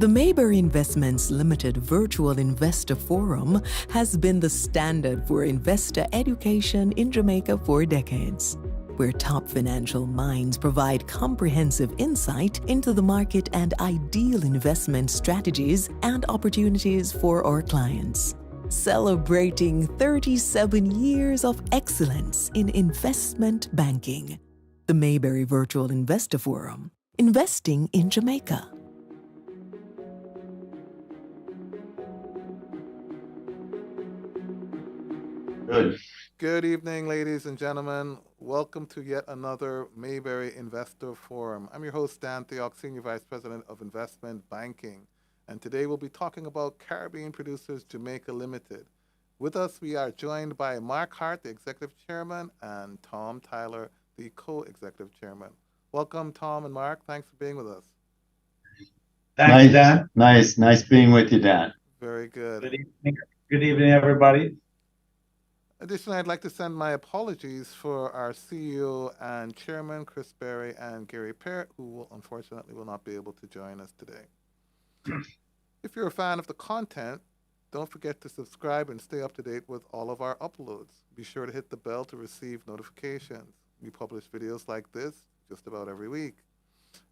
The Mayberry Investments Limited Virtual Investor Forum has been the standard for investor education in Jamaica for decades, where top financial minds provide comprehensive insight into the market and ideal investment strategies and opportunities for our clients. Celebrating 37 years of excellence in investment banking. The Mayberry Virtual Investor Forum, investing in Jamaica. Good evening, ladies and gentlemen. Welcome to yet another Mayberry Investor Forum. I'm your host, Dan Theok, Senior Vice President of Investment Banking. And today we'll be talking about Caribbean Producers Jamaica Limited. With us, we are joined by Mark Hart, the Executive Chairman, and Tom Tyler, the Co-Executive Chairman. Welcome, Tom and Mark. Thanks for being with us. Thanks, Dan. Nice being with you, Dan. Very good. Good evening, everybody. Additionally, I'd like to send my apologies for our CEO and Chairman, Chris Berry, and Gary Parrott, who unfortunately will not be able to join us today. If you're a fan of the content, don't forget to subscribe and stay up to date with all of our uploads. Be sure to hit the bell to receive notifications. We publish videos like this just about every week.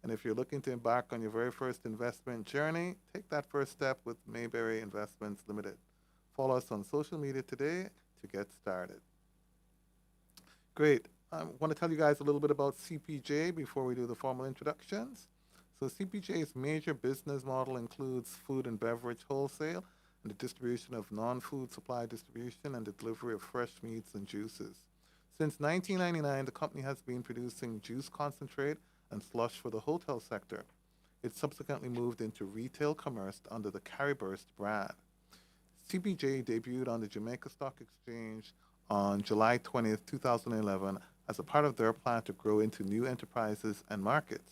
And if you're looking to embark on your very first investment journey, take that first step with Mayberry Investments Limited. Follow us on social media today to get started. Great. I want to tell you guys a little bit about CPJ before we do the formal introductions. So CPJ's major business model includes food and beverage wholesale and the distribution of non-food supply distribution and the delivery of fresh meats and juices. Since 1999, the company has been producing juice concentrate and slush for the hotel sector. It subsequently moved into retail commerce under the Carryburst brand. CPJ debuted on the Jamaica Stock Exchange on July 20th, 2011 as a part of their plan to grow into new enterprises and markets.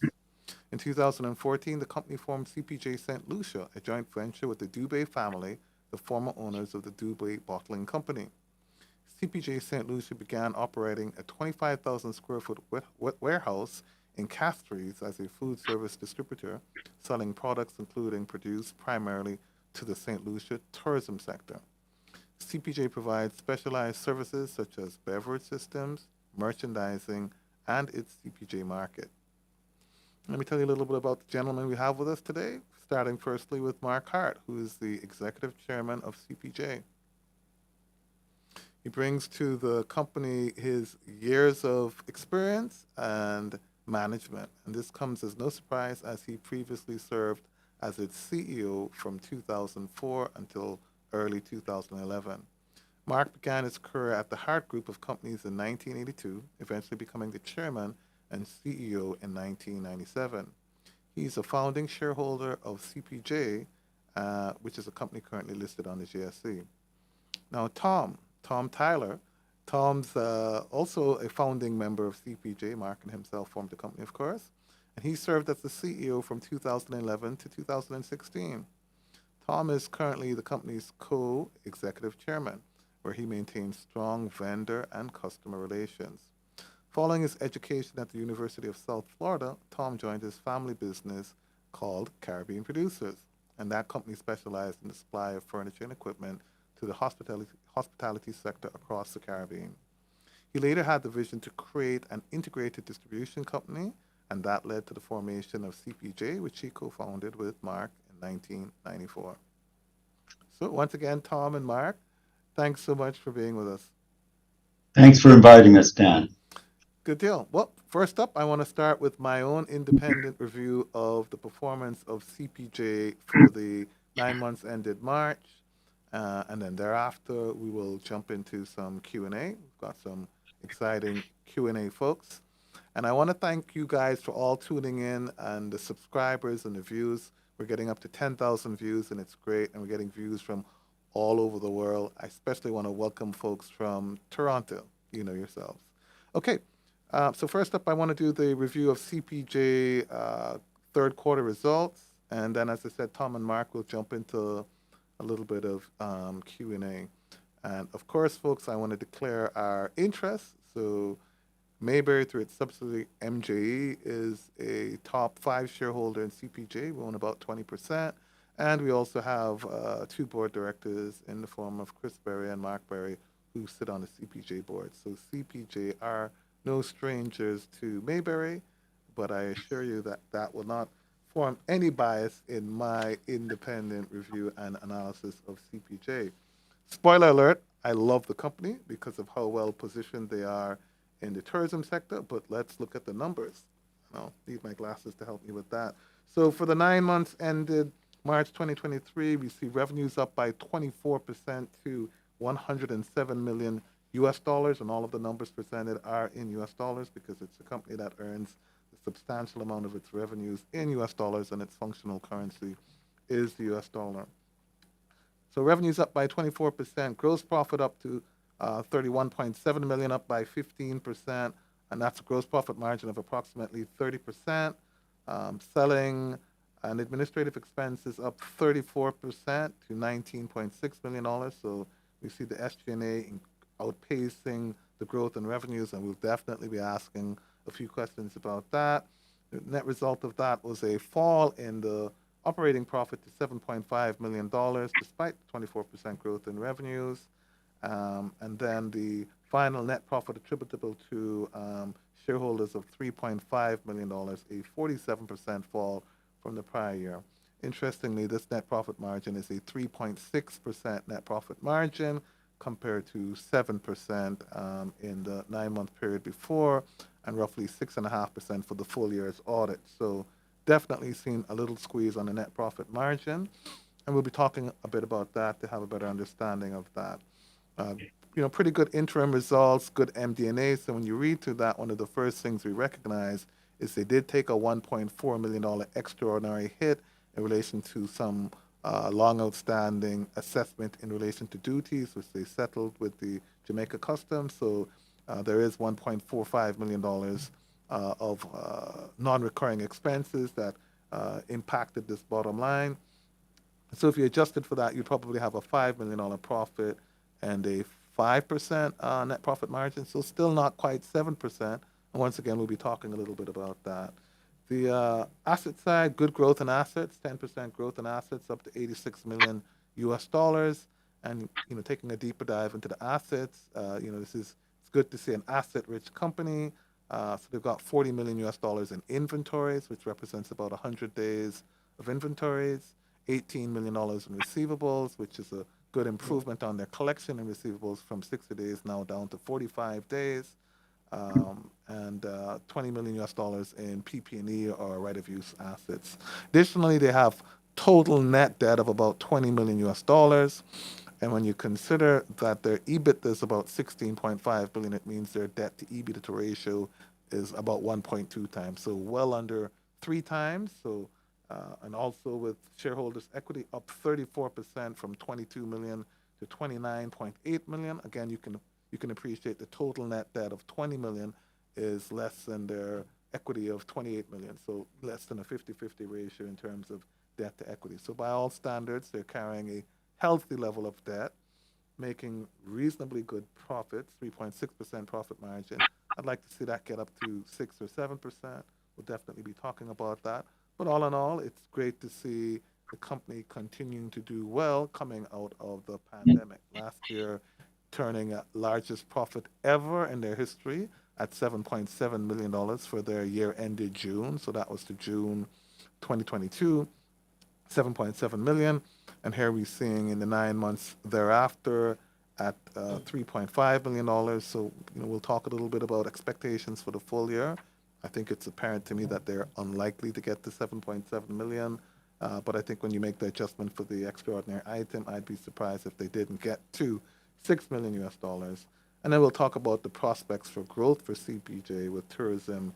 In 2014, the company formed CPJ St. Lucia, a joint venture with the Dubé family, the former owners of the Dubé Bottling Company. CPJ St. Lucia began operating a 25,000 square foot warehouse in Castries as a food service distributor, selling products including produce primarily to the St. Lucia tourism sector. CPJ provides specialized services such as beverage systems, merchandising, and its CPJ market. Let me tell you a little bit about the gentleman we have with us today, starting firstly with Mark Hart, who is the Executive Chairman of CPJ. He brings to the company his years of experience and management, and this comes as no surprise as he previously served as its CEO from 2004 until early 2011. Mark began his career at the Hart Group of Companies in 1982, eventually becoming the chairman and CEO in 1997. He's a founding shareholder of CPJ, which is a company currently listed on the JSE. Now, Tom Tyler, Tom's also a founding member of CPJ. Mark and himself formed the company, of course. And he served as the CEO from 2011 to 2016. Tom is currently the company's co-executive chairman, where he maintains strong vendor and customer relations. Following his education at the University of South Florida, Tom joined his family business called Caribbean Producers, and that company specialized in the supply of furniture and equipment to the hospitality sector across the Caribbean. He later had the vision to create an integrated distribution company, and that led to the formation of CPJ, which he co-founded with Mark in 1994. So once again, Tom and Mark, thanks so much for being with us. Thanks for inviting us, Dan. Good deal. Well, first up, I want to start with my own independent review of the performance of CPJ for the 9 months ended March, and then thereafter we will jump into some Q&A. We've got some exciting Q&A, folks. And I want to thank you guys for all tuning in and the subscribers and the views. We're getting up to 10,000 views, and it's great. And we're getting views from all over the world. I especially want to welcome folks from Toronto. You know yourselves. Okay, so first up, I want to do the review of CPJ third quarter results. And then, as I said, Tom and Mark will jump into a little bit of Q&A. And, of course, folks, I want to declare our interest. So Mayberry, through its subsidiary MJE, is a top 5 shareholder in CPJ. We own about 20%. And we also have two board directors in the form of Chris Berry and Mark Berry, who sit on the CPJ board. So CPJ are no strangers to Mayberry, but I assure you that that will not form any bias in my independent review and analysis of CPJ. Spoiler alert, I love the company because of how well positioned they are in the tourism sector, but let's look at the numbers. I'll need my glasses to help me with that. So for the 9 months ended March 2023, we see revenues up by 24% to 107 million US dollars, and all of the numbers presented are in US dollars because it's a company that earns a substantial amount of its revenues in US dollars, and its functional currency is the US dollar. So revenues up by 24%, gross profit up to 31.7 million, up by 15%, and that's a gross profit margin of approximately 30%. Selling and administrative expenses up 34% to $19.6 million. So we see the SG&A outpacing the growth in revenues, and we'll definitely be asking a few questions about that. The net result of that was a fall in the operating profit to $7.5 million, despite 24% growth in revenues. And then the final net profit attributable to shareholders of $3.5 million, a 47% fall from the prior year. Interestingly, this net profit margin is a 3.6% net profit margin compared to 7% in the 9-month period before, and roughly 6.5% for the full year's audit. So definitely seen a little squeeze on the net profit margin, and we'll be talking a bit about that to have a better understanding of that. Pretty good interim results, good MD&A. So when you read through that, one of the first things we recognize is they did take a $1.4 million extraordinary hit in relation to some long outstanding assessment in relation to duties, which they settled with the Jamaica Customs. So there is $1.45 million of non-recurring expenses that impacted this bottom line. So if you adjusted for that, you'd probably have a $5 million profit and a 5% net profit margin. So still not quite 7%. And once again, we'll be talking a little bit about that. The asset side, good growth in assets, 10% growth in assets, up to 86 million US dollars. And taking a deeper dive into the assets, it's good to see an asset-rich company. So they've got 40 million US dollars in inventories, which represents about 100 days of inventories, $18 million in receivables, which is a good improvement on their collection in receivables from 60 days now down to 45 days, and 20 million US dollars in PP&E, or right of use assets. Additionally, they have total net debt of about 20 million US dollars. And when you consider that their EBITDA is about 16.5 billion, it means their debt to EBITDA ratio is about 1.2 times, so well under 3 times. So, and also with shareholders' equity up 34% from 22 million to 29.8 million. Again, you can appreciate the total net debt of 20 million is less than their equity of 28 million, so less than a 50-50 ratio in terms of debt to equity. So by all standards, they're carrying a healthy level of debt, making reasonably good profits, 3.6% profit margin. I'd like to see that get up to 6 or 7%. We'll definitely be talking about that. But all in all, it's great to see the company continuing to do well coming out of the pandemic. Last year, turning a largest profit ever in their history at $7.7 million for their year ended June. So that was to June 2022, 7.7 million. And here we're seeing in the 9 months thereafter at $3.5 million. So we'll talk a little bit about expectations for the full year. I think it's apparent to me that they're unlikely to get to 7.7 million. But I think when you make the adjustment for the extraordinary item, I'd be surprised if they didn't get to 6 million US dollars. And then we'll talk about the prospects for growth for CPJ with tourism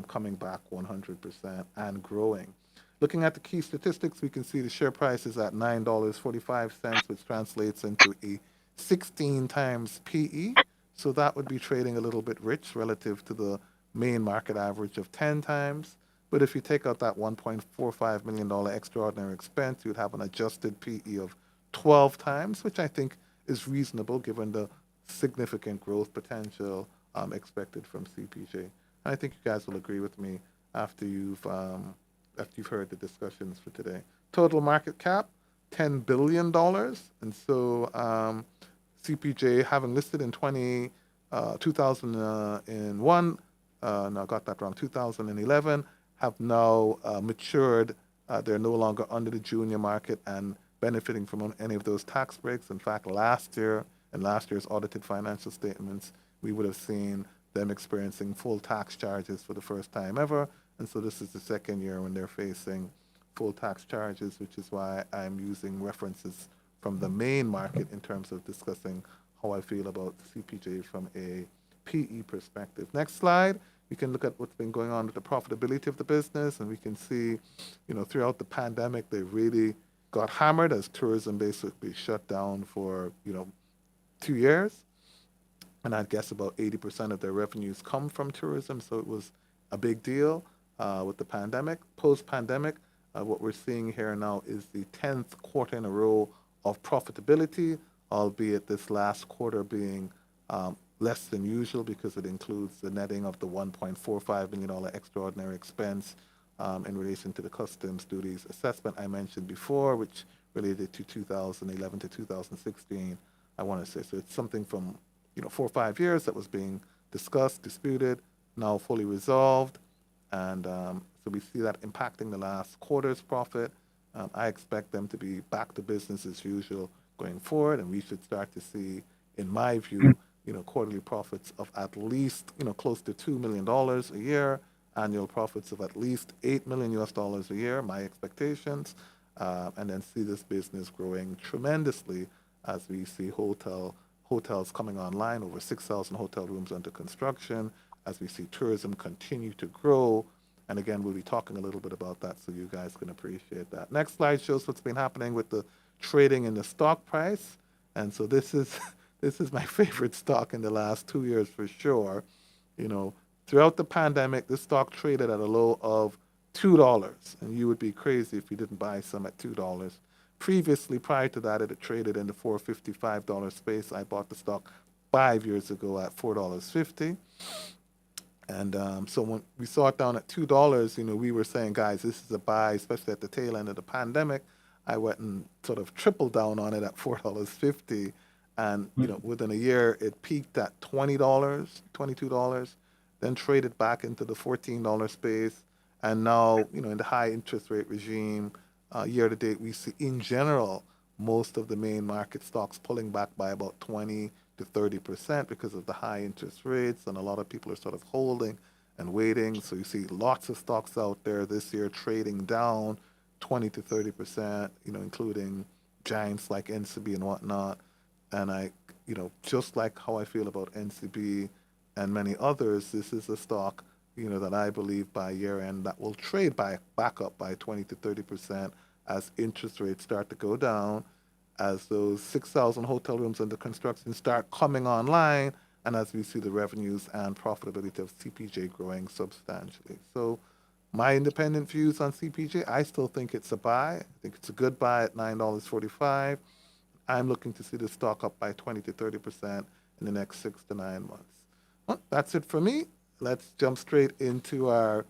coming back 100% and growing. Looking at the key statistics, we can see the share price is at $9.45, which translates into a 16 times PE. So that would be trading a little bit rich relative to the main market average of 10 times. But if you take out that $1.45 million extraordinary expense, you'd have an adjusted PE of 12 times, which I think is reasonable given the significant growth potential expected from CPJ. And I think you guys will agree with me after you've heard the discussions for today. Total market cap, $10 billion. And so CPJ, having listed in 2001, no, I got that wrong, 2011, have now matured. They're no longer under the junior market and benefiting from any of those tax breaks. In fact, last year, in last year's audited financial statements, we would have seen them experiencing full tax charges for the first time ever. And so this is the second year when they're facing full tax charges, which is why I'm using references from the main market in terms of discussing how I feel about CPJ from a PE perspective. Next slide. You can look at what's been going on with the profitability of the business, and we can see, throughout the pandemic, they really got hammered as tourism basically shut down for, 2 years. And I'd guess about 80% of their revenues come from tourism, so it was a big deal with the pandemic. Post-pandemic, what we're seeing here now is the 10th quarter in a row of profitability, albeit this last quarter being less than usual because it includes the netting of the $1.45 million extraordinary expense in relation to the customs duties assessment I mentioned before, which related to 2011 to 2016, I want to say. So it's something from 4 or 5 years that was being discussed, disputed, now fully resolved. And so we see that impacting the last quarter's profit. I expect them to be back to business as usual going forward, and we should start to see, in my view, quarterly profits of at least, close to $2 million a year, annual profits of at least $8 million a year, my expectations, and then see this business growing tremendously as we see hotels coming online, over 6,000 hotel rooms under construction, as we see tourism continue to grow. And again, we'll be talking a little bit about that so you guys can appreciate that. Next slide shows what's been happening with the trading in the stock price. And so this is my favorite stock in the last 2 years for sure. Throughout the pandemic, this stock traded at a low of $2, and you would be crazy if you didn't buy some at $2. Previously, prior to that, it had traded in the $4.55 space. I bought the stock 5 years ago at $4.50. And so when we saw it down at $2, we were saying, guys, this is a buy, especially at the tail end of the pandemic. I went and sort of tripled down on it at $4.50. And, within a year, it peaked at $20, $22, then traded back into the $14 space. And now, in the high interest rate regime, year to date, we see in general, most of the main market stocks pulling back by about 20 to 30% because of the high interest rates. And a lot of people are sort of holding and waiting. So you see lots of stocks out there this year trading down 20 to 30%, including giants like NCB and whatnot. And I, just like how I feel about NCB and many others, this is a stock, that I believe by year end that will trade back up by 20 to 30% as interest rates start to go down, as those 6,000 hotel rooms under construction start coming online, and as we see the revenues and profitability of CPJ growing substantially. So my independent views on CPJ, I still think it's a buy. I think it's a good buy at $9.45. I'm looking to see the stock up by 20 to 30% in the next 6 to 9 months. Well, that's it for me. Let's jump straight into our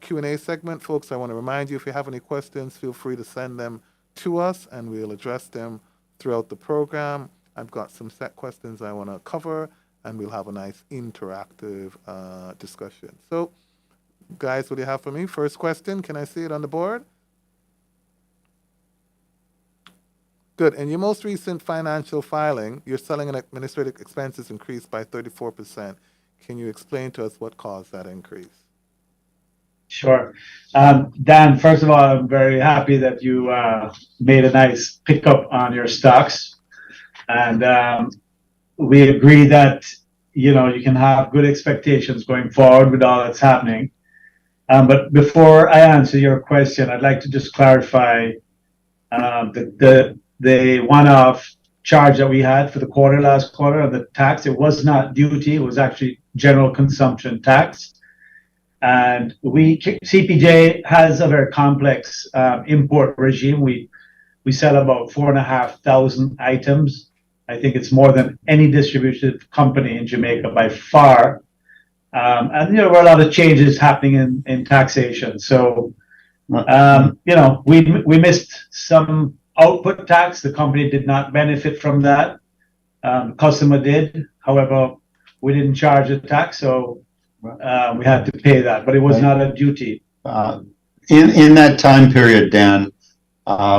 Q&A segment. Folks, I want to remind you, if you have any questions, feel free to send them to us, and we'll address them throughout the program. I've got some set questions I want to cover, and we'll have a nice interactive discussion. So, guys, what do you have for me? First question, can I see it on the board? Good. In your most recent financial filing, your selling and administrative expenses increased by 34%. Can you explain to us what caused that increase? Sure. Dan, first of all, I'm very happy that you made a nice pickup on your stocks. And we agree that, you can have good expectations going forward with all that's happening. But before I answer your question, I'd like to just clarify the one-off charge that we had for the last quarter of the tax. It was not duty. It was actually general consumption tax. And CPJ has a very complex import regime. We sell about 4,500 items. I think it's more than any distributed company in Jamaica by far. And there were a lot of changes happening in taxation. So We missed some output tax. The company did not benefit from that. Customer did. However, we didn't charge the tax, so we had to pay that, but it was not a duty. In that time period, Dan,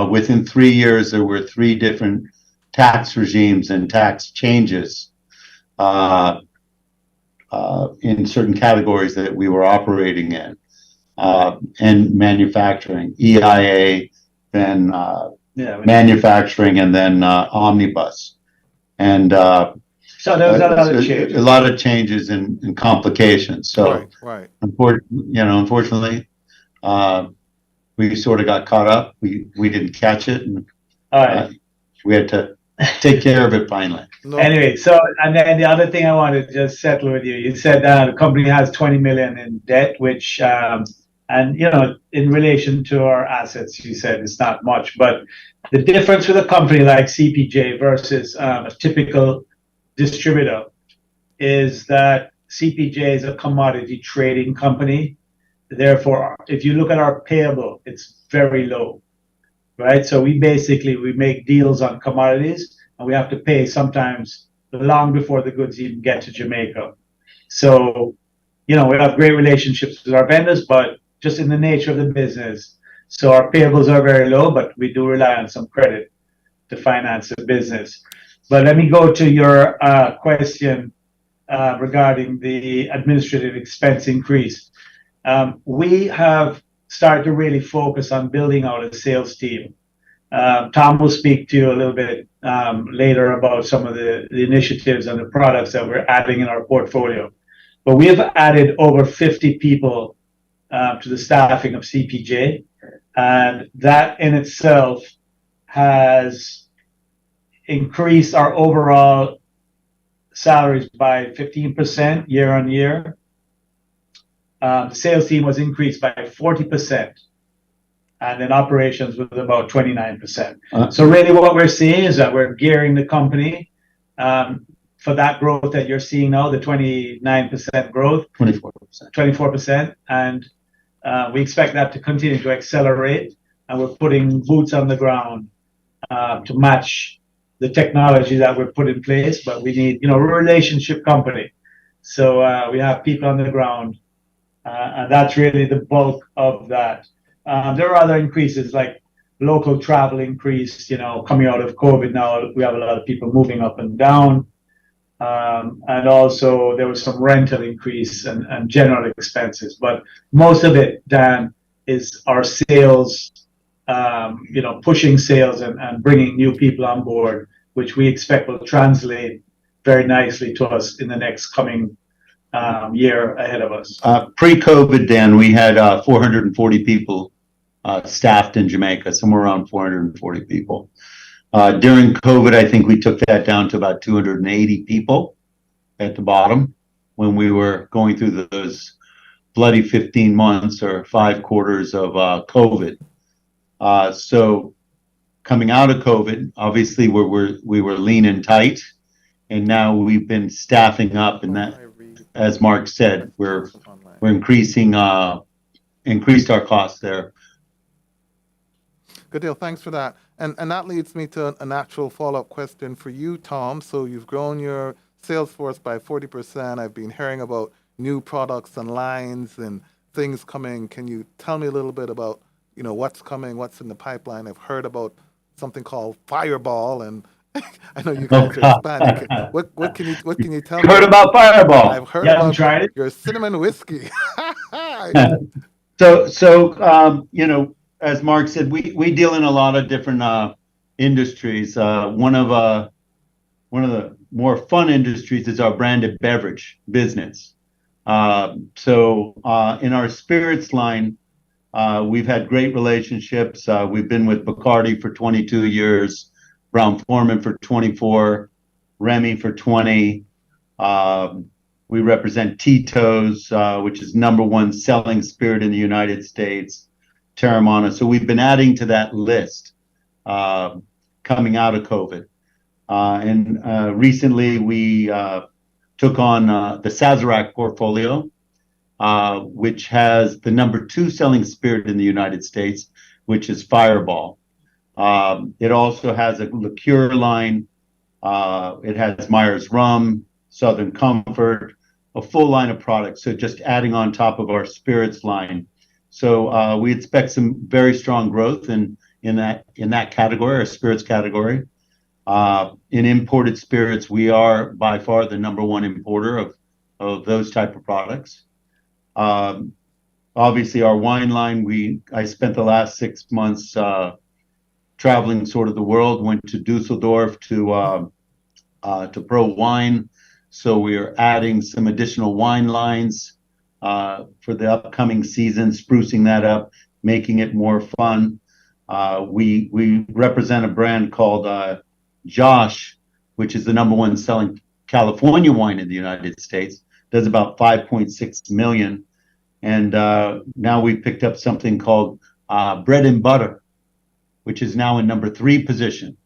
within 3 years, there were 3 different tax regimes and tax changes in certain categories that we were operating in, and manufacturing, EIA, then manufacturing, and then omnibus. And so there was a lot of changes. A lot of changes and complications. So, right. Unfortunately, we sort of got caught up. We didn't catch it, and we had to take care of it finally. No. Anyway, and then the other thing I wanted to just settle with you. You said the company has 20 million in debt, which, and in relation to our assets, you said it's not much, but the difference with a company like CPJ versus a typical distributor is that CPJ is a commodity trading company. Therefore, if you look at our payable, it's very low, right? So we make deals on commodities, and we have to pay sometimes long before the goods even get to Jamaica. So, we have great relationships with our vendors, but just in the nature of the business. So our payables are very low, but we do rely on some credit to finance the business. But let me go to your question regarding the administrative expense increase. We have started to really focus on building out a sales team. Tom will speak to you a little bit later about some of the initiatives and the products that we're adding in our portfolio. But we have added over 50 people to the staffing of CPJ, and that in itself has increased our overall salaries by 15% year on year. The sales team was increased by 40%, and then operations was about 29%. So really what we're seeing is that we're gearing the company for that growth that you're seeing now, the 29% growth. 24%. And we expect that to continue to accelerate, and we're putting boots on the ground to match the technology that we've put in place. But we need, we're a relationship company. So we have people on the ground, and that's really the bulk of that. There are other increases like local travel increase, coming out of COVID now, we have a lot of people moving up and down. And also there was some rental increase and general expenses. But most of it, Dan, is our sales, pushing sales and bringing new people on board, which we expect will translate very nicely to us in the next coming year ahead of us. Pre-COVID, Dan, we had 440 people staffed in Jamaica, somewhere around 440 people. During COVID, I think we took that down to about 280 people at the bottom when we were going through those bloody 15 months or 5 quarters of COVID. So coming out of COVID, obviously we were lean and tight, and now we've been staffing up, and that, as Mark said, we're increased our costs there. Good deal. Thanks for that. And that leads me to a natural follow-up question for you, Tom. So you've grown your sales force by 40%. I've been hearing about new products and lines and things coming. Can you tell me a little bit about, what's coming, what's in the pipeline? I've heard about something called Fireball, and I know you guys are Hispanic. What can you tell me? Heard about Fireball? I've heard about your cinnamon whiskey. So as Mark said, we deal in a lot of different industries. One of the more fun industries is our branded beverage business. So in our spirits line, we've had great relationships. We've been with Bacardi for 22 years, Brown-Forman for 24, Remy for 20. We represent Tito's, which is #1 selling spirit in the United States. Terramana. So we've been adding to that list coming out of COVID. And recently we took on the Sazerac portfolio. which has the number 2 selling spirit in the United States, which is Fireball. It also has a liqueur line. It has Myers Rum, Southern Comfort, a full line of products. So just adding on top of our spirits line. So we expect some very strong growth in that category, our spirits category. In imported spirits, we are by far the number 1 importer of those type of products. Obviously, our wine line, I spent the last 6 months traveling sort of the world, went to Dusseldorf to Pro Wine. So we are adding some additional wine lines for the upcoming season, sprucing that up, making it more fun. We represent a brand called Josh, which is the number 1 selling California wine in the United States, does about 5.6 million. And now we picked up something called Bread and Butter, which is now in number 3 position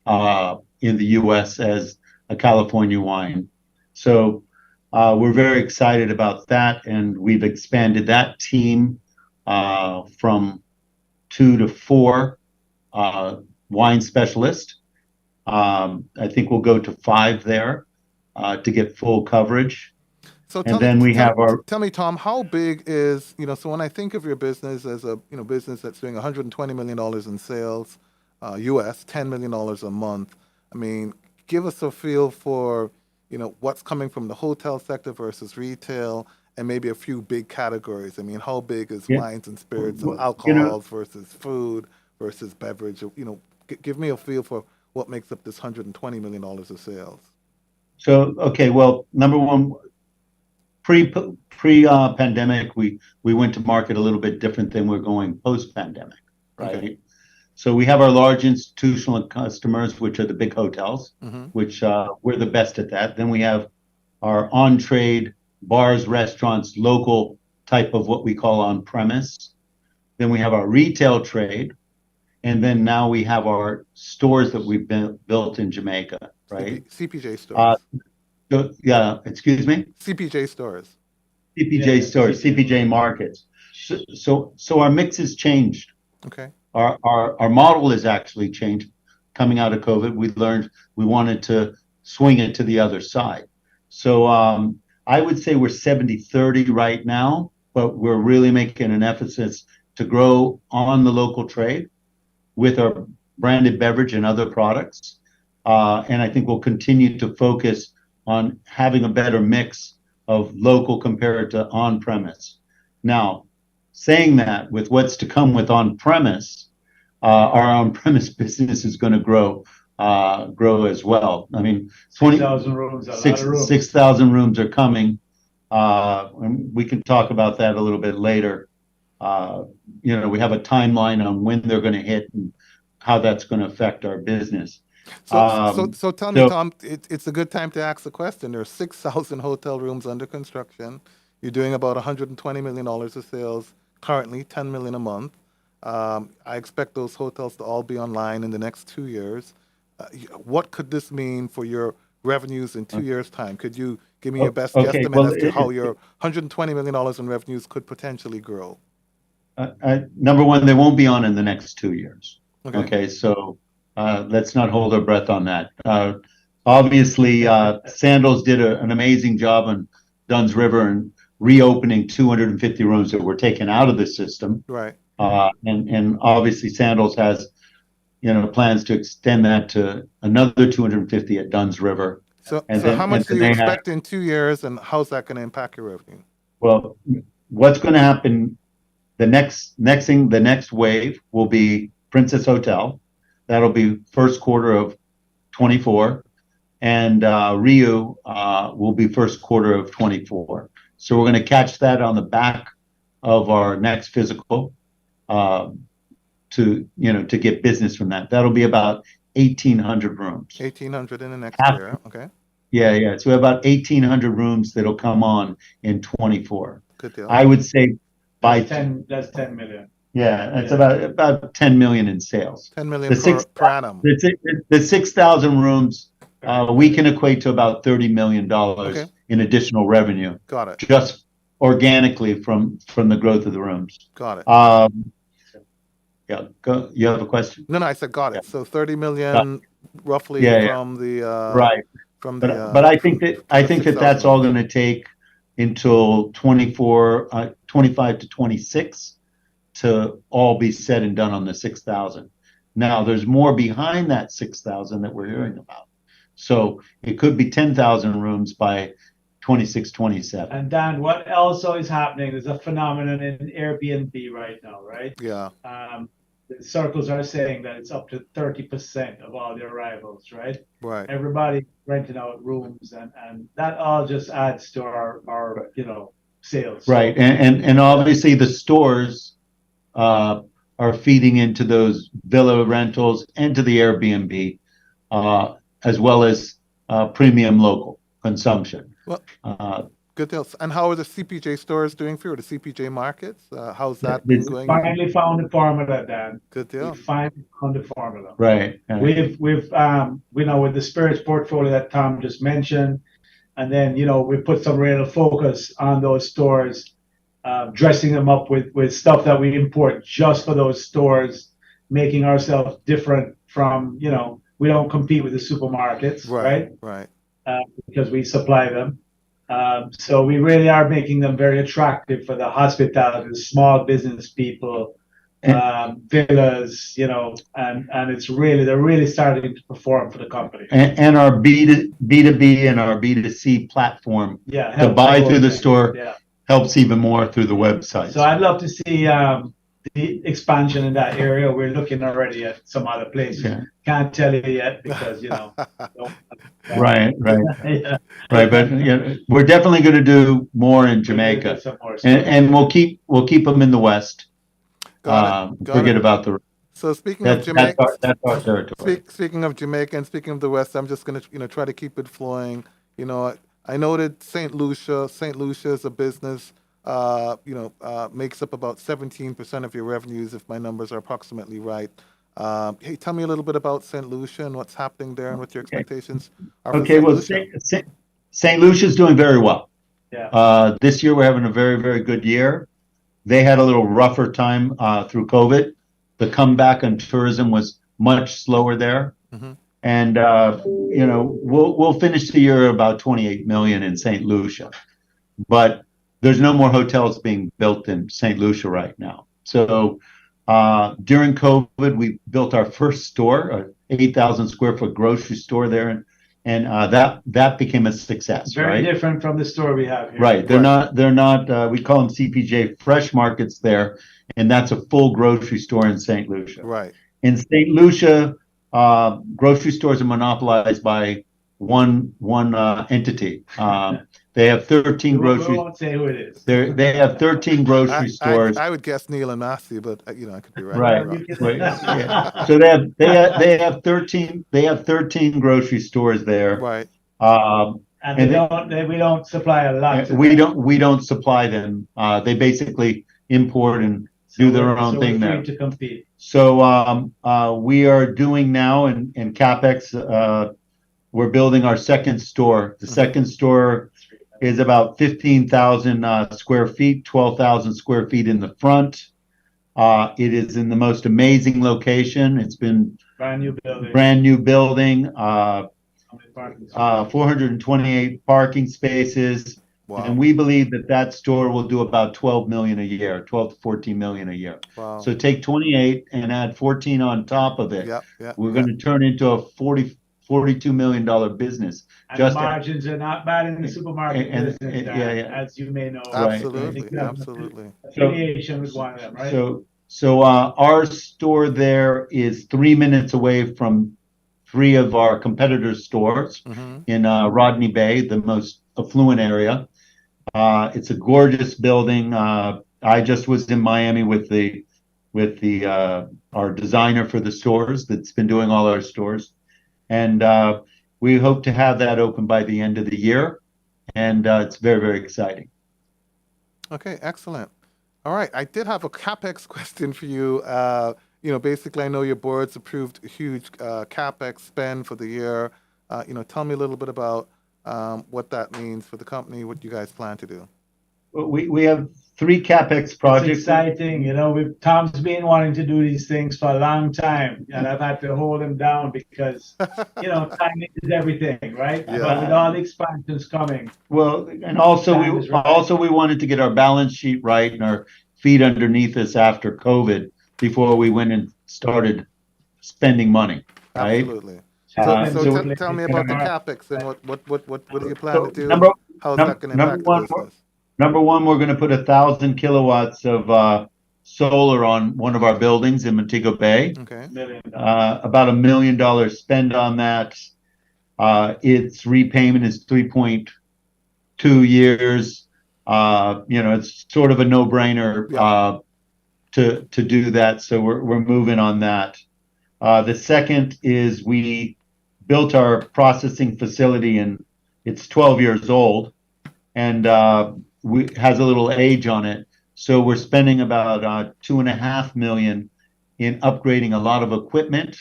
in the U.S. as a California wine. So we're very excited about that, and we've expanded that team from 2 to 4 wine specialists. I think we'll go to 5 there to get full coverage. So tell me, Tom, how big is, so when I think of your business as a, business that's doing $120 million in sales, US, $10 million a month, I mean, give us a feel for, what's coming from the hotel sector versus retail, and maybe a few big categories. I mean, how big is wines and spirits and alcohols versus food versus beverage? Give me a feel for what makes up this $120 million of sales. So, okay, well, number 1, pre-pandemic, we went to market a little bit different than we're going post-pandemic, right? Okay. So we have our large institutional customers, which are the big hotels, which we're the best at that. Then we have our on-trade, bars, restaurants, local type of what we call on-premise. Then we have our retail trade. And then now we have our stores that we've built in Jamaica, right? CPJ stores. Yeah, excuse me? CPJ stores. CPJ stores, CPJ markets. So our mix has changed. Okay. Our model has actually changed. Coming out of COVID, we learned we wanted to swing it to the other side. So I would say we're 70-30 right now, but we're really making an emphasis to grow on the local trade with our branded beverage and other products. And I think we'll continue to focus on having a better mix of local compared to on-premise. Now, saying that, with what's to come with on-premise, our on-premise business is going to grow as well. I mean, 6,000 rooms. 6,000 rooms are coming. And we can talk about that a little bit later. We have a timeline on when they're going to hit and how that's going to affect our business. So tell me, Tom, it's a good time to ask the question. There are 6,000 hotel rooms under construction. You're doing about $120 million of sales currently, $10 million a month. I expect those hotels to all be online in the next 2 years. What could this mean for your revenues in 2 years' time? Could you give me your best guesstimate as to how your $120 million in revenues could potentially grow? Number 1, they won't be on in the next 2 years. Okay, so let's not hold our breath on that. Obviously, Sandals did an amazing job on Dunn's River and reopening 250 rooms that were taken out of the system. Right. And obviously, Sandals has plans to extend that to another 250 at Dunn's River. So how much do you expect in 2 years, and how's that going to impact your revenue? Well, what's going to happen? The next wave will be Princess Hotel. That'll be first quarter of 24, and Rio will be first quarter of 24. So we're going to catch that on the back of our next physical to get business from that. That'll be about 1,800 rooms. 1,800 in the next year. Okay. Yeah. So about 1,800 rooms that'll come on in 24. Good deal. I would say that's 10 million. Yeah, it's about 10 million in sales. 10 million per annum. The 6,000 rooms, we can equate to about $30 million in additional revenue. Got it. Just organically from the growth of the rooms. Got it. Yeah, go. You have a question? No, I said got it. Yeah. So 30 million roughly Yeah. from the Right. from But the I think from the 6,000 that's all rooms. going to take until 25 to 26 to all be said and done on the 6,000. Now there's more behind that 6,000 that we're hearing about. So it could be 10,000 rooms by 26, 27. And Dan, what also is happening is a phenomenon in Airbnb right now, right? Yeah. The circles are saying that it's up to 30% of all the arrivals, right? Right. Everybody renting out rooms, and that all just adds to our sales. Right. And obviously the stores are feeding into those villa rentals and to the Airbnb, as well as premium local consumption. Well, good deals. And how are the CPJ stores doing for you, or the CPJ markets? How's that been going? Finally found the formula, Dan. Good deal. We finally found the formula. Right. We've with the spirits portfolio that Tom just mentioned, and then we put some real focus on those stores, dressing them up with stuff that we import just for those stores, making ourselves different from we don't compete with the supermarkets, right? Right. Because we supply them. So we really are making them very attractive for the hospitality, the small business people, villas, and they're really starting to perform for the company. And our B2B and our B2C platform to buy through the store helps even more through the website. So I'd love to see the expansion in that area. We're looking already at some other places. Yeah. Can't tell you yet because Right. Yeah. Right, but we're definitely going to do more in Jamaica, and we'll keep them in the West. Got it. Forget about the. So speaking of Jamaica, that's our territory. Speaking of Jamaica and speaking of the West, I'm just going to try to keep it flowing. I noted St. Lucia. St. Lucia is a business. Makes up about 17% of your revenues, if my numbers are approximately right. Hey, tell me a little bit about St. Lucia and what's happening there and what your expectations are for Okay, well, St. Lucia's doing very well. Yeah. This year we're having a very, very good year. They had a little rougher time through COVID. The comeback on tourism was much slower there. Mm-hmm. And, we'll finish the year about 28 million in St. Lucia. But there's no more hotels being built in St. Lucia right now. So during COVID, we built our first store, an 8,000 square foot grocery store there. And that became a success. Very different from the store we have here. Right. They're not, we call them CPJ Fresh Markets there. And that's a full grocery store in St. Lucia. Right. In St. Lucia, grocery stores are monopolized by one entity. They have 13 grocery. We won't say who it is. They have 13 grocery stores. I would guess Neil and Massey, but I could be Right. Right. Yeah. So they have 13 grocery stores there. Right. And we don't supply a lot. We don't supply them. They basically import and do their own thing there. To compete. So we are doing now in CapEx. We're building our second store. The second store is about 15,000 square feet, 12,000 square feet in the front. It is in the most amazing location. It's been brand new building. 428 parking spaces. Wow. And we believe that store will do about 12 million a year, 12 to 14 million a year. Wow. So take 28 and add 14 on top of it. We're going to turn into a $42 million business. And the margins are not bad in the supermarket business, as you may know. Absolutely, absolutely. Affiliation with one of them, right? So our store there is 3 minutes away from 3 of our competitors' stores in Rodney Bay, the most affluent area. It's a gorgeous building. I just was in Miami with our designer for the stores that's been doing all our stores. And we hope to have that open by the end of the year. And it's very, very exciting. Okay, excellent. All right. I did have a CapEx question for you. Basically, I know your board's approved a huge CapEx spend for the year. Tell me a little bit about what that means for the company, what you guys plan to do. we have 3 CapEx It's projects. exciting, you know. Tom's been wanting to do these things for a long time, and I've had to hold him down because, you know, timing is everything, right? Yeah. But with all the expansions coming, Well, and also Time is right. we wanted to get our balance sheet right and our feet underneath us after COVID before we went and started spending money, right? Absolutely. Uh, So So tell me about the capex and what do you plan to do number and how's that going to number impact the one, business? number one, we're going to put 1,000 kilowatts of solar on one of our buildings in Montego Bay. Okay. About $1 million spend on that. Its repayment is 3.2 years. You know, it's sort of a no-brainer Yeah. to do that. So we're moving on that. The second is we built our processing facility, and it's 12 years old, and we has a little age on it. So we're spending about $2.5 million in upgrading a lot of equipment,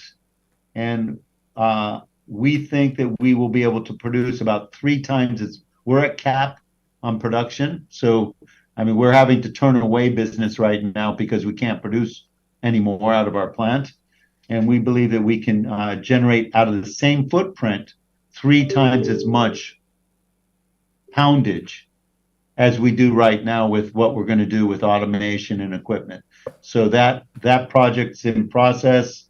and we think that we will be able to produce about 3 times as we're at cap on production. So I mean, we're having to turn away business right now because we can't produce any more out of our plant. And we believe that we can generate out of the same footprint 3 times as much poundage as we do right now with what we're going to do with automation and equipment. So that project's in process.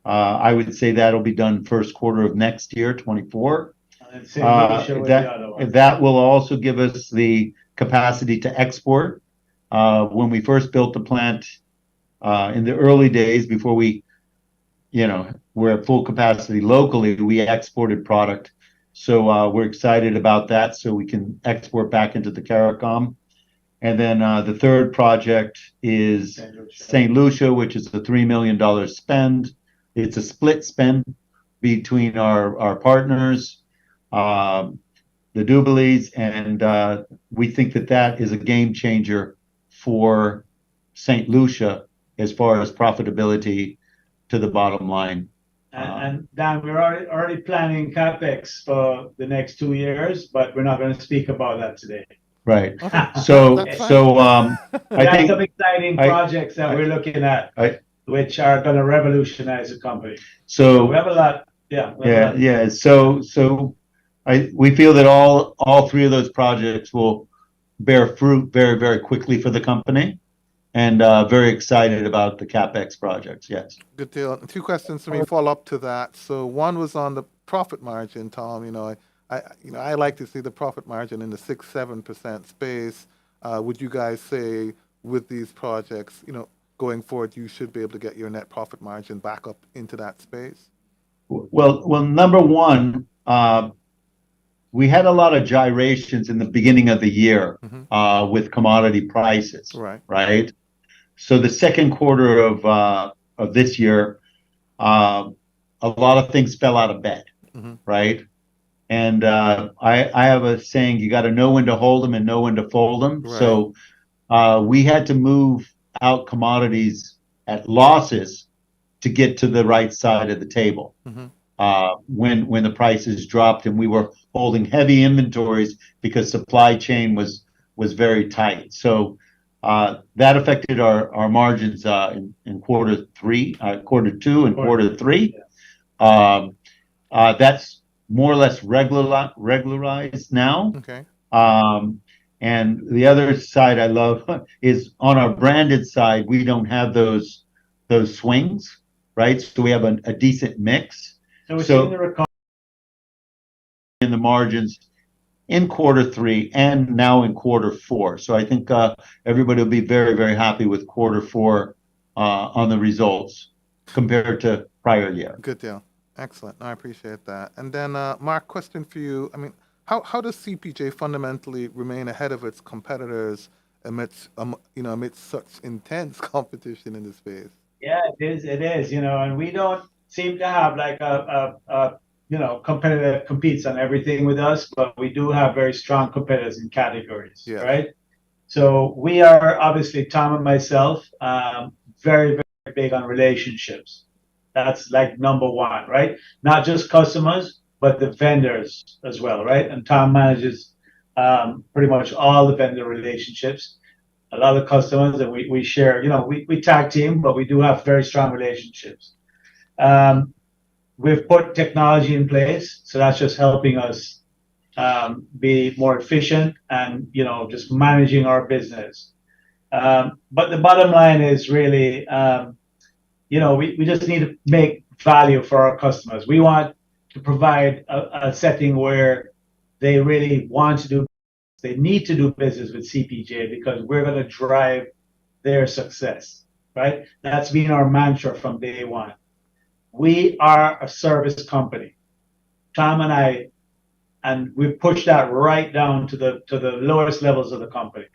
I would say that'll be done first quarter of next year, 24. That will also give us the capacity to export. When we first built the plant in the early days, before we, you know, we're at full capacity locally, we exported product. So we're excited about that, so we can export back into the CARICOM. And then the third project is St. Lucia, which is a $3 million spend. It's a split spend between our partners, the Dubeleys, and we think that is a game changer for St. Lucia as far as profitability to the bottom line. And Dan, we're already planning capex for the next 2 years, but we're not going to speak about that today. Right. Okay. So That's fine. I think some exciting projects that we're looking at, which are going to revolutionize the company. so. We have a lot. Yeah. So we feel that all 3 of those projects will bear fruit very, very quickly for the company, and very excited about the CapEx projects. Yes. Good deal. 2 questions for me follow up to that. So one was on the profit margin, Tom. I like to see the profit margin in the 6-7% space. Would you guys say with these projects, going forward, you should be able to get your net profit margin back up into that space? Well, number one, we had a lot of gyrations in the beginning of the year with commodity prices. Right. So the second quarter of this year, a lot of things fell out of bed. Right. And I have a saying: you got to know when to hold them and know when to fold them. Right. So we had to move out commodities at losses to get to the right side of the table. When the prices dropped, and we were holding heavy inventories because supply chain was very tight. So that affected our margins in quarter 2 and quarter 3. That's more or less regularized now. Okay. And the other side I love is on our branded side, we don't have those swings, right? So we have a decent mix. So we're seeing the recovery in the margins in quarter 3 and now in quarter 4. So I think everybody will be very, very happy with quarter 4 on the results compared to prior year. Good deal. Excellent. I appreciate that. And then, Mark, question for you. I mean, how does CPJ fundamentally remain ahead of its competitors amidst such intense competition in this space? Yeah, it is, and we don't seem to have like a competitor that competes on everything with us, but we do have very strong competitors in categories, right? So we are, obviously, Tom and myself, very, very big on relationships. That's like number one, right? Not just customers, but the vendors as well, right? And Tom manages pretty much all the vendor relationships, a lot of customers, and we share, we tag team, but we do have very strong relationships. We've put technology in place, so that's just helping us be more efficient and, just managing our business. But the bottom line is really, we just need to make value for our customers. We want to provide a setting where they really want to do, they need to do business with CPJ because we're going to drive their success, right? That's been our mantra from day one. We are a service company. Tom and I, and we push that right down to the lowest levels of the company,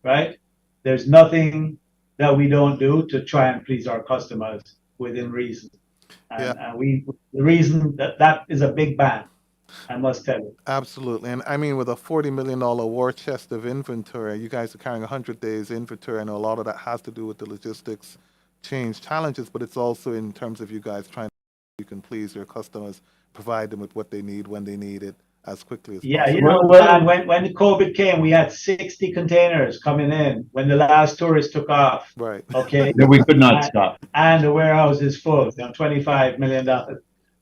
right? There's nothing that we don't do to try and please our customers within reason. And the reason that is a big bang, I must tell you. Absolutely. And I mean, with a $40 million war chest of inventory, you guys are carrying 100 days inventory. I know a lot of that has to do with the logistics change challenges, but it's also in terms of you guys trying to you can please your customers, provide them with what they need when they need it as quickly as possible. When the COVID came, we had 60 containers coming in when the last tourist took off. Right. Okay. That we could not stop. And the warehouse is full, $25 million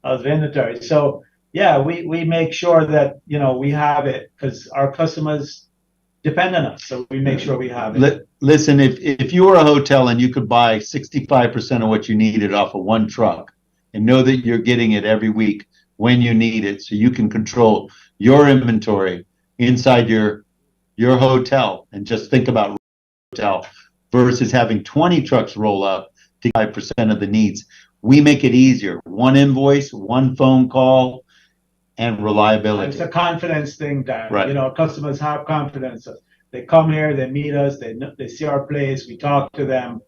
of inventory. So yeah, we make sure that, we have it because our customers depend on us. So we make sure we have it. Listen, if you were a hotel and you could buy 65% of what you needed off of one truck and know that you're getting it every week when you need it, so you can control your inventory inside your hotel, and just think about hotel versus having 20 trucks roll up to 5% of the needs. We make it easier. One invoice, one phone call, and reliability. It's a confidence thing, Dan. Right. Customers have confidence. They come here, they meet us, they see our place, we talk to them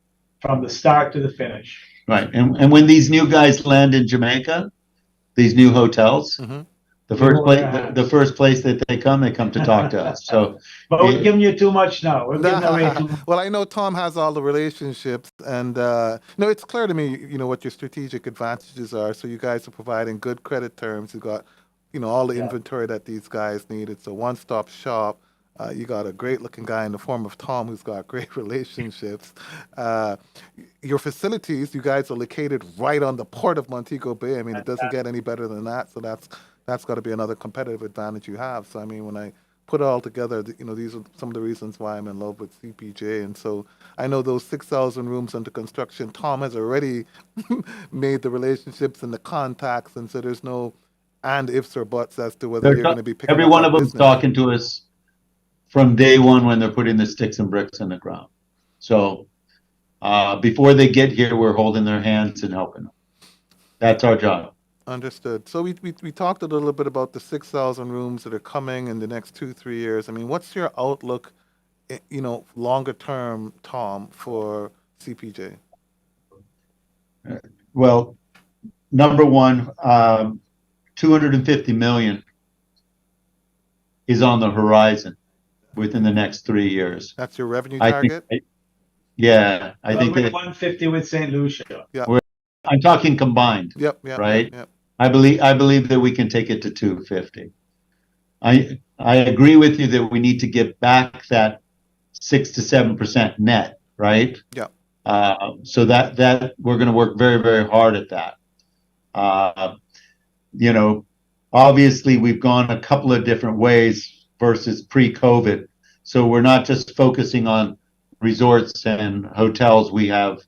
from the start to the finish. Right. And when these new guys land in Jamaica, these new hotels, the first place that they come to talk to us. So, but we're giving you too much now. We're giving away too much. Well, I know Tom has all the relationships, and it's clear to me, what your strategic advantages are. So you guys are providing good credit terms. You got, all the inventory that these guys need. It's a one-stop shop. You got a great-looking guy in the form of Tom who's got great relationships. Your facilities, you guys are located right on the port of Montego Bay. I mean, it doesn't get any better than that. So that's got to be another competitive advantage you have. So I mean, when I put it all together, these are some of the reasons why I'm in love with CPJ. And so I know those 6,000 rooms under construction, Tom has already made the relationships and the contacts, and so there's no and ifs or buts as to whether you're going to be picking every up one that of them business. Talking to us from day one when they're putting the sticks and bricks in the ground. So before they get here, we're holding their hands and helping them. That's our job. Understood. So we talked a little bit about the 6,000 rooms that are coming in the next 2-3 years. I mean, what's your outlook, longer term, Tom, for CPJ? Well, number one, 250 million is on the horizon within the next 3 years. That's your revenue target? I think that 150 with St. Lucia. Yeah. I'm talking combined. Yep. Right? Yep. I believe that we can take it to 250. I agree with you that we need to get back that 6 to 7% net, right? Yeah. So that we're going to work very, very hard at that. Obviously we've gone a couple of different ways versus pre-COVID. So we're not just focusing on resorts and hotels. We have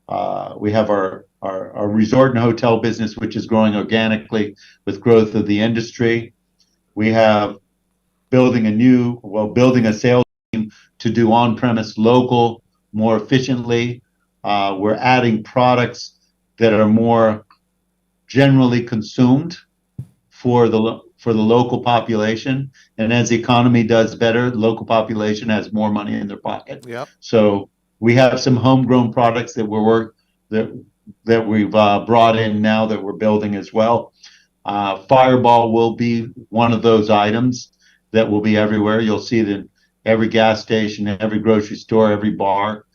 our resort and hotel business, which is growing organically with growth of the industry. We have building a sales team to do on-premise local more efficiently. We're adding products that are more generally consumed for the local population, and as the economy does better, the local population has more money in their pocket. Yep. So we have some homegrown products that we've brought in now that we're building as well. Fireball will be one of those items that will be everywhere. You'll see it in every gas station, every grocery store, every bar.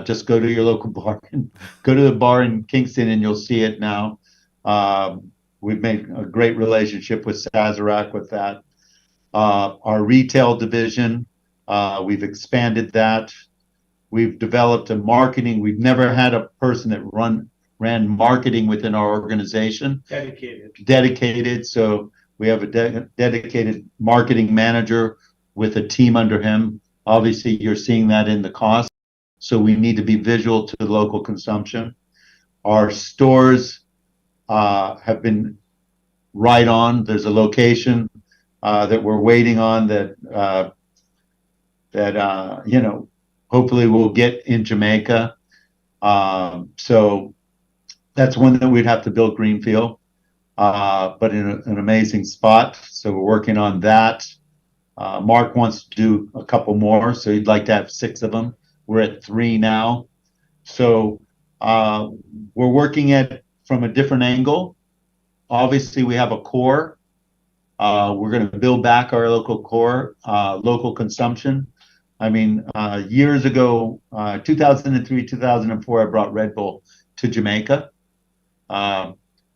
Just go to your local bar and go to the bar in Kingston, and you'll see it now. We've made a great relationship with Sazerac with that. Our retail division, we've expanded that. We've developed a marketing. We've never had a person that ran marketing within our organization. Dedicated. So we have a dedicated marketing manager with a team under him. Obviously, you're seeing that in the cost. So we need to be visual to the local consumption. Our stores have been right on. There's a location that we're waiting on that you know, hopefully we'll get in Jamaica. So that's one that we'd have to build greenfield, but in an amazing spot. So we're working on that. Mark wants to do a couple more, so he'd like to have 6 of them. We're at 3 now. So we're working at from a different angle. Obviously, we have a core. We're going to build back our local core, local consumption. I mean, years ago, 2003, 2004, I brought Red Bull to Jamaica.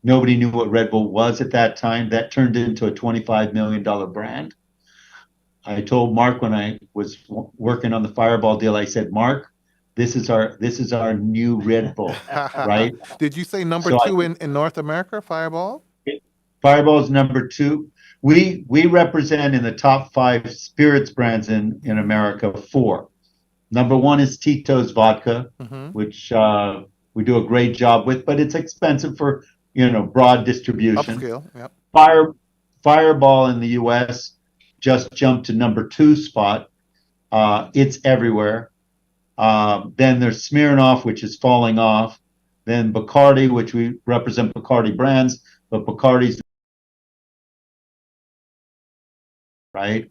Nobody knew what Red Bull was at that time. That turned into a $25 million brand. I told Mark when I was working on the Fireball deal, I said, Mark, this is our new Red Bull, right? Did you say number So 2 in North America, Fireball? Fireball is number 2. We represent in the top 5 spirits brands in America 4. Number 1 is Tito's vodka, which we do a great job with, but it's expensive for, you know, broad distribution. Upscale, yep. Fireball in the U.S. just jumped to number 2 spot. It's everywhere. Then there's Smirnoff, which is falling off. Then Bacardi, which we represent Bacardi brands, but Bacardi's right.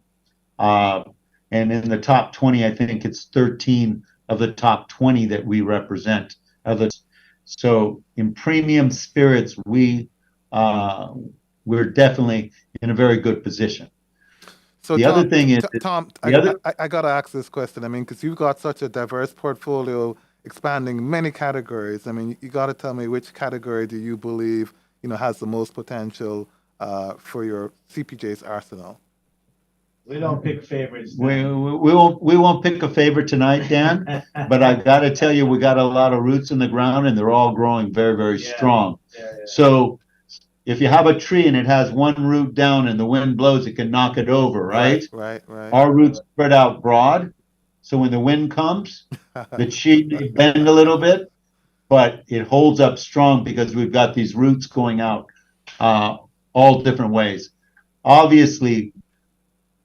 And in the top 20, I think it's 13 of the top 20 that we represent. So in premium spirits, we're definitely in a very good position. So the Tom, other thing is, Tom, I got to ask this question. I mean, because you've got such a diverse portfolio, expanding many categories. I mean, you got to tell me which category do you believe, you know, has the most potential for your CPJ's arsenal? We don't pick favorites. we won't pick a favorite tonight, Dan. But I got to tell you, we got a lot of roots in the ground, and they're all growing very, very strong. So if you have a tree and it has one root down and the wind blows, it can knock it over, right? Right. Our roots spread out broad, so when the wind comes, the tree may bend a little bit, but it holds up strong because we've got these roots going out all different ways. Obviously,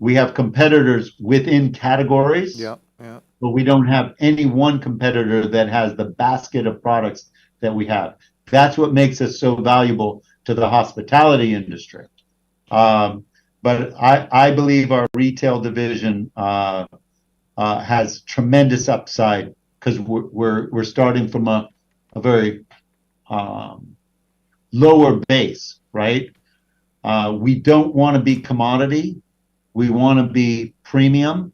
we have competitors within categories, but we don't have any one competitor that has the basket of products that we have. That's what makes us so valuable to the hospitality industry. But I believe our retail division has tremendous upside because we're starting from a very lower base, right? We don't want to be commodity. We want to be premium,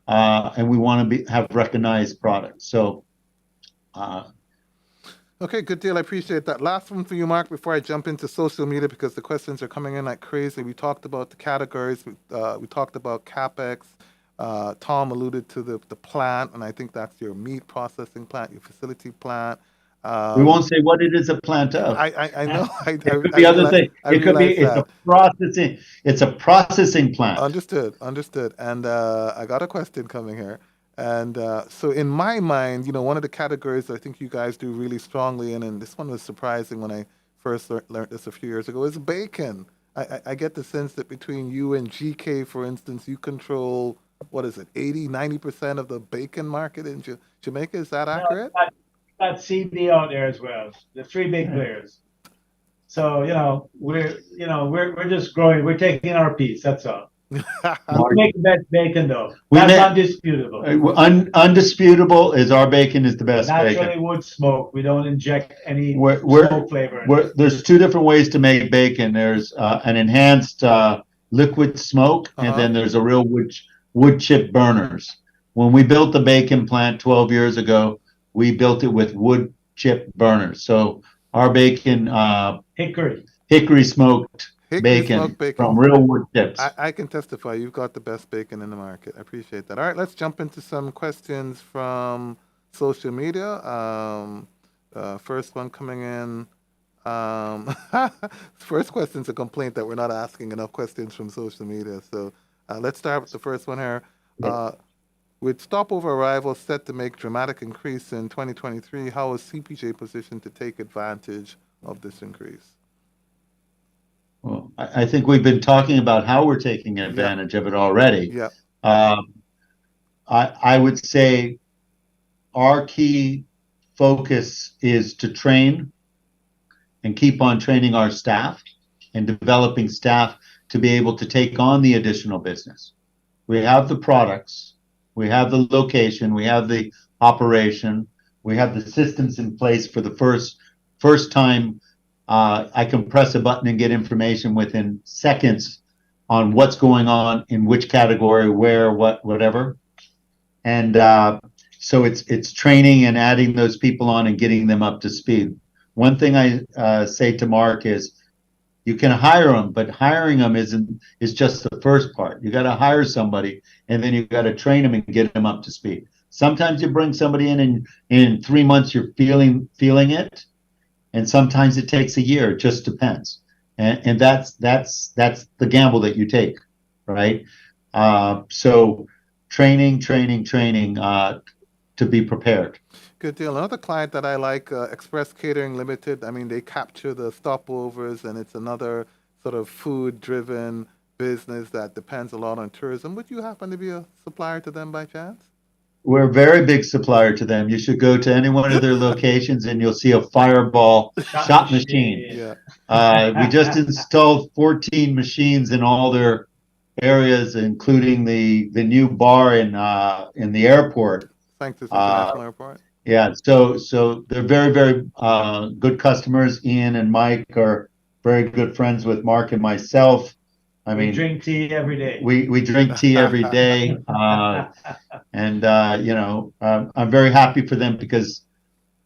and we want to have recognized products. So, okay, good deal. I appreciate that. Last one for you, Mark, before I jump into social media, because the questions are coming in like crazy. We talked about the categories. We talked about CapEx. Tom alluded to the plant, and I think that's your meat processing plant, your facility plant. We won't say what it is a plant of. I know. It could be other things. It could be it's a processing plant. Understood. And I got a question coming here. And so in my mind, you know, one of the categories I think you guys do really strongly in, and this one was surprising when I first learned this a few years ago, is bacon. I get the sense that between you and GK, for instance, you control, what is it, 80, 90% of the bacon market in Jamaica. Is that accurate? Got CD out there as well. The 3 big players. So we're just growing. We're taking our piece. That's all. We're making the best bacon though. That's undisputable. Undisputable is our bacon is the best bacon. Naturally wood smoke. We don't inject any smoke flavor. There's 2 different ways to make bacon. There's an enhanced liquid smoke, and then there's a real wood chip burners. When we built the bacon plant 12 years ago, we built it with wood chip burners. So our bacon, hickory smoked Hickory smoked bacon. from real wood chips. I can testify you've got the best bacon in the market. I appreciate that. All right, let's jump into some questions from social media. First one coming in. First question's a complaint that we're not asking enough questions from social media. So let's start with the first one here. With stopover arrivals set to make dramatic increase in 2023, how is CPJ positioned to take advantage of this increase? Well, I think we've been talking about how we're taking advantage of it already. Yeah. I would say our key focus is to train and keep on training our staff and developing staff to be able to take on the additional business. We have the products, we have the location, we have the operation, we have the systems in place for the first time. I can press a button and get information within seconds on what's going on in which category, where, whatever. And so it's training and adding those people on and getting them up to speed. One thing I say to Mark is, you can hire them, but hiring them is just the first part. You got to hire somebody, and then you got to train them and get them up to speed. Sometimes you bring somebody in, and in 3 months you're feeling it, and sometimes it takes a year. It just depends, and that's the gamble that you take, right? So training to be prepared. Good deal. Another client that I like, Express Catering Limited. I mean, they capture the stopovers, and it's another sort of food-driven business that depends a lot on tourism. Would you happen to be a supplier to them by chance? We're a very big supplier to them. You should go to any one of their locations, and you'll see a Fireball shot machine. Yeah. We just installed 14 machines in all their areas, including the new bar in the airport. Sanctus International Airport. Yeah, so they're very, very good customers. Ian and Mike are very good friends with Mark and myself. I mean, we drink tea every day. We drink tea every day, and I'm very happy for them because,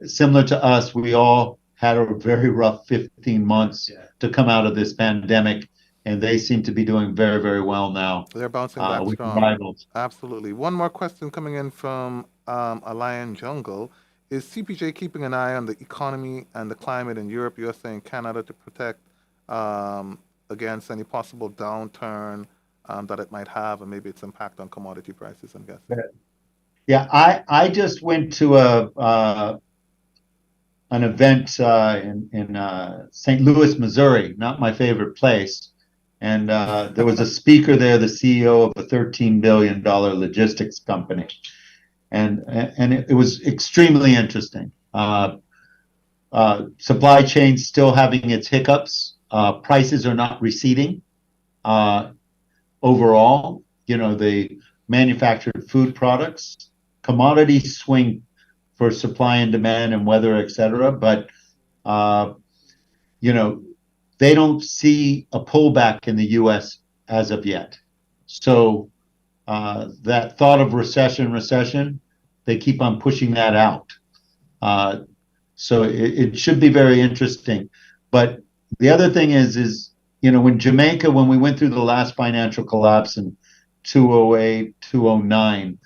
similar to us, we all had a very rough 15 months to come out of this pandemic, and they seem to be doing very, very well now. They're bouncing back strong. Rivals. Absolutely. One more question coming in from Lion Jungle. Is CPJ keeping an eye on the economy and the climate in Europe, USA, and Canada to protect against any possible downturn that it might have, and maybe its impact on commodity prices, I'm guessing? Yeah, I just went to an event in St. Louis, Missouri, not my favorite place. And there was a speaker there, the CEO of a $13 billion logistics company. And it was extremely interesting. Supply chain still having its hiccups. Prices are not receding. Overall, the manufactured food products, commodities swing for supply and demand and weather, et cetera. But, they don't see a pullback in the U.S. as of yet. So that thought of recession, they keep on pushing that out. So it should be very interesting. But the other thing is when Jamaica, when we went through the last financial collapse in 2008, 2009,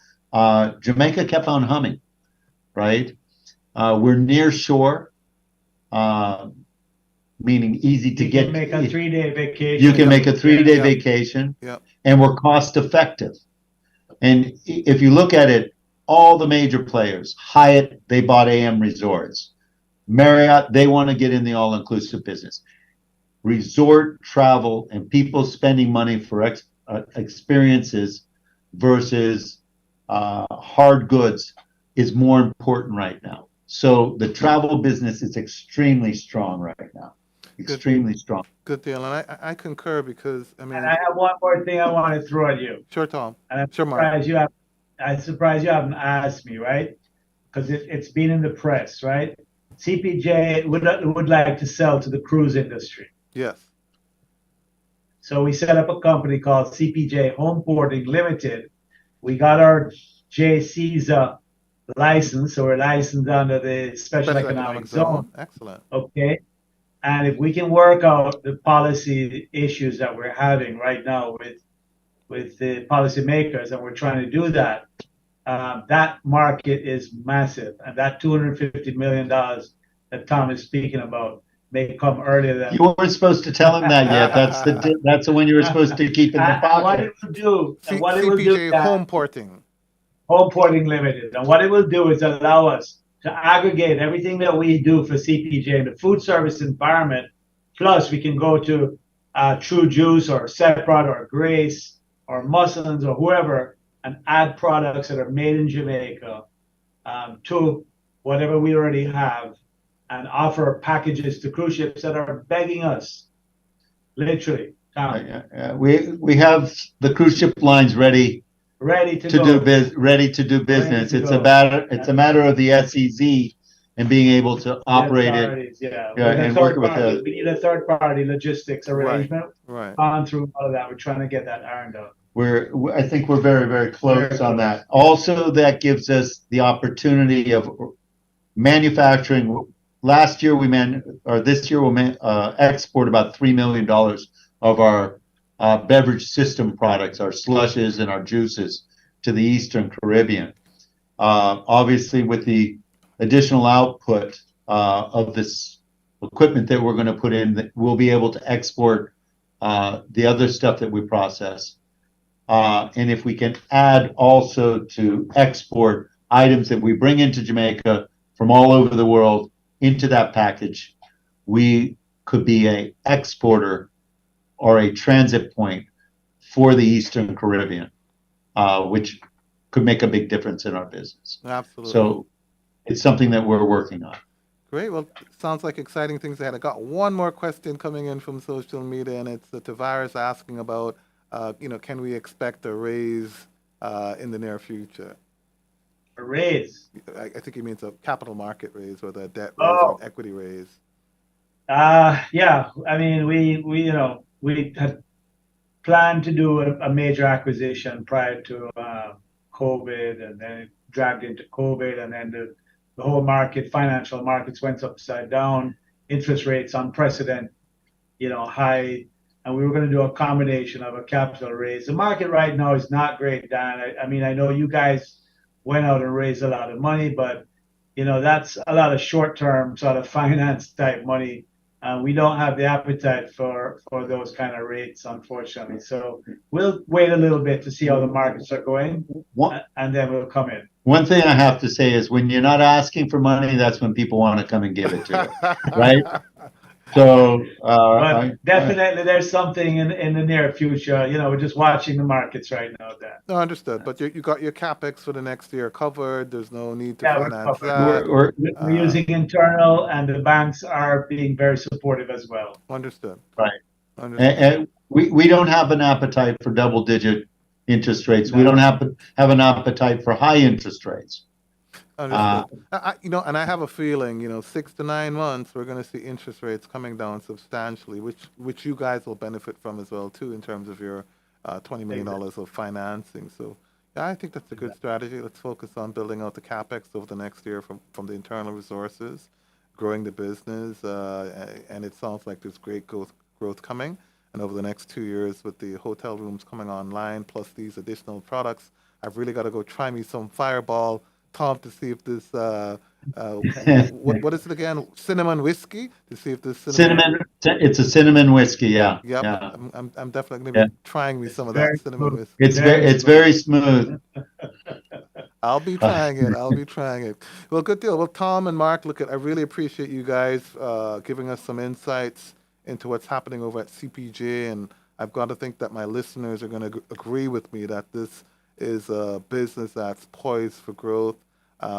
Jamaica kept on humming, right? We're near shore. Meaning easy to get. You can make a 3-day vacation. You can make a 3-day vacation, and we're cost effective. And if you look at it, all the major players, Hyatt, they bought AM Resorts. Marriott, they want to get in the all-inclusive business. Resort travel and people spending money for experiences versus hard goods is more important right now. So the travel business is extremely strong right now. Extremely strong. Good deal. And I concur because, I mean... And I have one more thing I want to throw at you. Sure, Tom. And I'm sure, surprised you haven't asked me, right? Because it's been in the press, right? CPJ would like to sell to the cruise industry. Yes. So we set up a company called CPJ Homeboarding Limited. We got our JCSA license, so we're licensed under the Special Economic Zone. Excellent. Okay. And if we can work out the policy issues that we're having right now with the policymakers, and we're trying to do that, that market is massive, and that $250 million that Tom is speaking about may come earlier than. You weren't supposed to tell him that yet. That's the one you were supposed to keep in the pocket. What it will do, CPJ home porting. Home Porting Limited. And what it will do is allow us to aggregate everything that we do for CPJ in the food service environment. Plus, we can go to True Juice or Separate or Grace or Mussins or whoever and add products that are made in Jamaica to whatever we already have and offer packages to cruise ships that are begging us, literally. We have the cruise ship lines ready to do business. It's a matter of the SEZ and being able to operate it. And work with we need a third party logistics arrangement. Right. On through all of that, we're trying to get that ironed out. I think we're very, very close on that. Also, that gives us the opportunity of manufacturing. Last year this year we'll export about $3 million of our beverage system products, our slushes and our juices, to the Eastern Caribbean. Obviously, with the additional output of this equipment that we're going to put in, we'll be able to export the other stuff that we process. And if we can add also to export items that we bring into Jamaica from all over the world into that package, we could be an exporter or a transit point for the Eastern Caribbean, which could make a big difference in our business. Absolutely. So it's something that we're working on. Great. Well, sounds like exciting things ahead. I got one more question coming in from social media, and it's the Tavares asking about, can we expect a raise in the near future? A raise? I think he means a capital market raise or the debt raise or an equity raise. Yeah. I mean, we had planned to do a major acquisition prior to COVID, and then it dragged into COVID, and then the whole financial markets went upside down, interest rates unprecedented, high, and we were going to do a combination of a capital raise. The market right now is not great, Dan. I mean, I know you guys went out and raised a lot of money, but that's a lot of short-term sort of finance type money. We don't have the appetite for those kind of rates, unfortunately. So we'll wait a little bit to see how the markets are going, and then we'll come in. One thing I have to say is when you're not asking for money, that's when people want to come and give it to you, right? So, but definitely there's something in the near future. We're just watching the markets right now, Dan. No, understood. But you got your capex for the next year covered. There's no need to finance that. We're using internal, and the banks are being very supportive as well. Understood. Right. And we don't have an appetite for double-digit interest rates. No. We don't have an appetite for high interest rates. Understood. And I have a feeling, 6 to 9 months, we're going to see interest rates coming down substantially, which you guys will benefit from as well too, in terms of your $20 million of financing. So, yeah, I think that's a good strategy. Let's focus on building out the capex over the next year from the internal resources, growing the business, and it sounds like there's great growth coming. And over the next 2 years, with the hotel rooms coming online, plus these additional products, I've really got to go try me some Fireball, Tom, to see if this what is it again? Cinnamon whiskey, to see if this cinnamon. It's a cinnamon whiskey, yeah. Yep. Yeah. I'm definitely gonna be trying me some of that cinnamon whiskey. It's very smooth. I'll be trying it. Well, good deal. Well, Tom and Mark, I really appreciate you guys giving us some insights into what's happening over at CPJ, and I've got to think that my listeners are going to agree with me that this is a business that's poised for growth,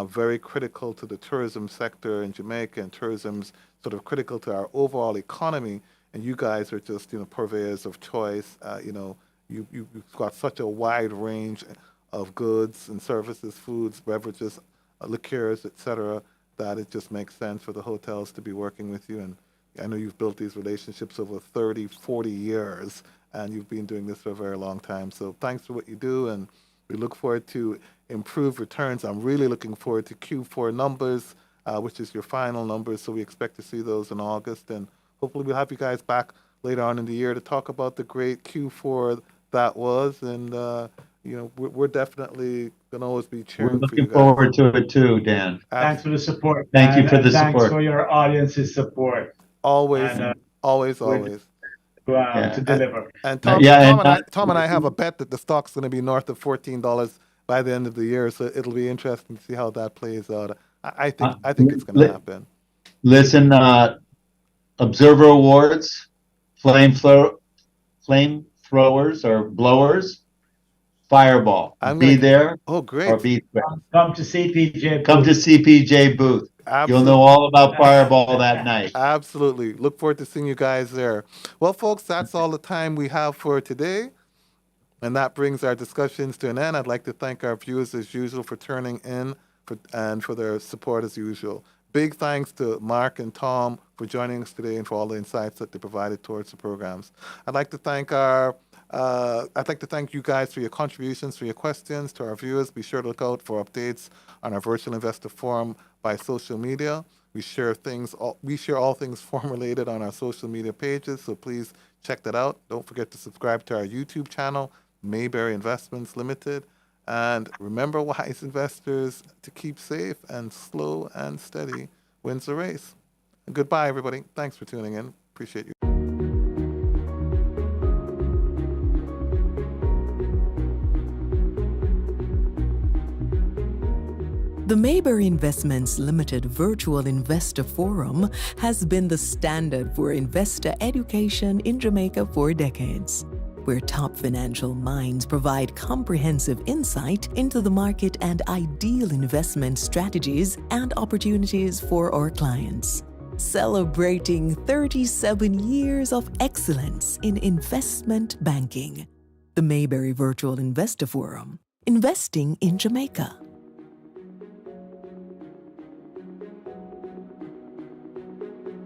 very critical to the tourism sector in Jamaica, and tourism's sort of critical to our overall economy. And you guys are just, purveyors of choice. You've got such a wide range of goods and services, foods, beverages, liqueurs, etc., that it just makes sense for the hotels to be working with you. And I know you've built these relationships over 30, 40 years, and you've been doing this for a very long time. So thanks for what you do, and we look forward to improved returns. I'm really looking forward to Q4 numbers, which is your final numbers. So we expect to see those in August, and hopefully we'll have you guys back later on in the year to talk about the great Q4 that was. And, we're definitely going to always be We're cheering for you looking guys. forward to it too, Dan. Thanks for the support. Thank you and, for the thanks support. for your audience's support. Always, And always, we're always. Yeah. to deliver. And Yeah, Tom and I have a bet that the stock's going to be north of $14 by the end of the year. So it'll be interesting to see how that plays out. I think it's going to happen. Listen, Observer Awards, flamethrowers or blowers, Fireball. Be there Oh, great. or be there. Come to CPJ. Come to CPJ booth. You'll know all about Fireball that night. Absolutely. Look forward to seeing you guys there. Well, folks, that's all the time we have for today. And that brings our discussions to an end. I'd like to thank our viewers as usual for turning in and for their support as usual. Big thanks to Mark and Tom for joining us today and for all the insights that they provided towards the programs. I'd like to thank you guys for your contributions, for your questions. To our viewers, be sure to look out for updates on our virtual investor forum by social media. We share all things forum related on our social media pages, so please check that out. Don't forget to subscribe to our YouTube channel, Mayberry Investments Limited. And remember, wise investors, to keep safe, and slow and steady wins the race. And goodbye, everybody. Thanks for tuning in. Appreciate you. The Mayberry Investments Limited Virtual Investor Forum has been the standard for investor education in Jamaica for decades, where top financial minds provide comprehensive insight into the market and ideal investment strategies and opportunities for our clients. Celebrating 37 years of excellence in investment banking. The Mayberry Virtual Investor Forum, investing in Jamaica.